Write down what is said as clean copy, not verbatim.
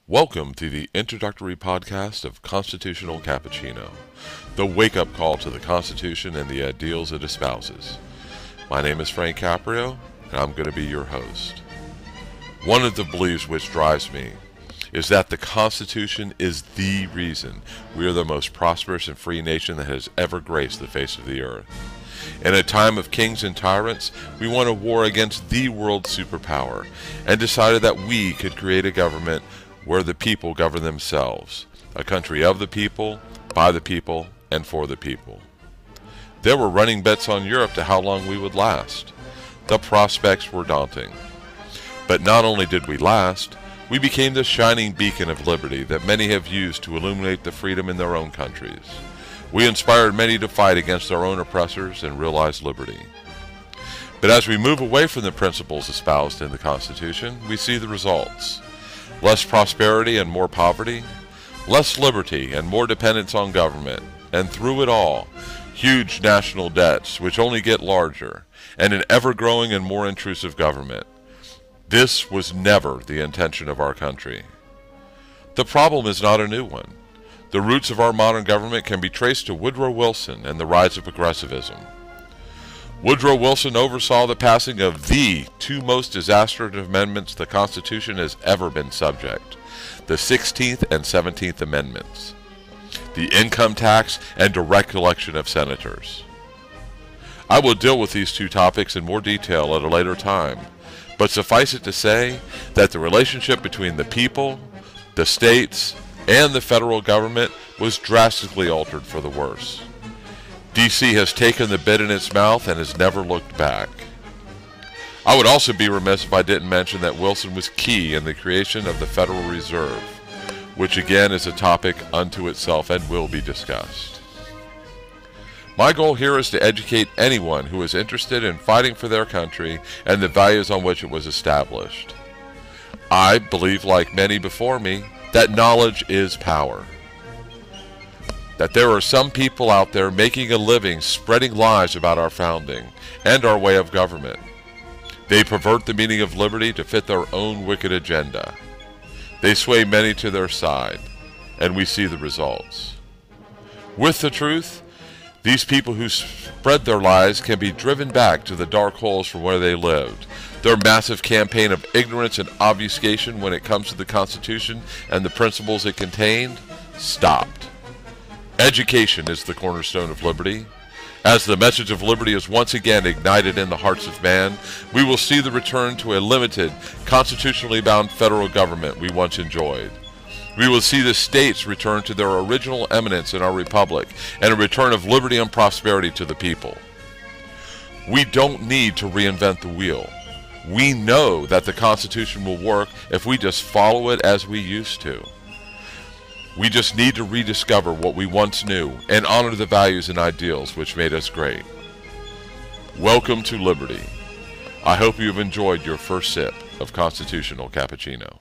Welcome to the Introductory podcast of Constitutional Cappucino, the wake-up call to the Constitution and the ideals it espouses. My name is Frank Caprio, and I'm going to be your host. One of the beliefs which drives me is that the Constitution is the reason we are the most prosperous and free nation that has ever graced the face of the earth. In a time of kings and tyrants, we won a war against the world superpower and decided that we could create a government where the people govern themselves, a country of the people, by the people, and for the people. There were running bets on Europe to how long we would last. The prospects were daunting. But not only did we last, we became the shining beacon of liberty that many have used to illuminate the freedom in their own countries. We inspired many to fight against our own oppressors and realize liberty. But as we move away from the principles espoused in the Constitution, we see the results. Less prosperity and more poverty, less liberty and more dependence on government, and through it all, huge national debts which only get larger, and an ever-growing and more intrusive government. This was never the intention of our country. The problem is not a new one. The roots of our modern government can be traced to Woodrow Wilson and the rise of progressivism. Woodrow Wilson oversaw the passing of the two most disastrous amendments the Constitution has ever been subject, the 16th and 17th Amendments, the income tax and direct election of senators. I will deal with these two topics in more detail at a later time, but suffice it to say that the relationship between the people, the states, and the federal government was drastically altered for the worse. D.C. has taken the bit in its mouth and has never looked back. I would also be remiss if I didn't mention that Wilson was key in the creation of the Federal Reserve, which again is a topic unto itself and will be discussed. My goal here is to educate anyone who is interested in fighting for their country and the values on which it was established. I believe, like many before me, that knowledge is power. That there are some people out there making a living spreading lies about our founding and our way of government. They pervert the meaning of liberty to fit their own wicked agenda. They sway many to their side, and we see the results. With the truth, these people who spread their lies can be driven back to the dark holes from where they lived. Their massive campaign of ignorance and obfuscation when it comes to the Constitution and the principles it contained stopped. Education is the cornerstone of liberty. As the message of liberty is once again ignited in the hearts of man, we will see the return to a limited, constitutionally bound federal government we once enjoyed. We will see the states return to their original eminence in our republic, and a return of liberty and prosperity to the people. We don't need to reinvent the wheel. We know that the Constitution will work if we just follow it as we used to. We just need to rediscover what we once knew and honor the values and ideals which made us great. Welcome to liberty. I hope you have enjoyed your first sip of Constitutional Cappuccino.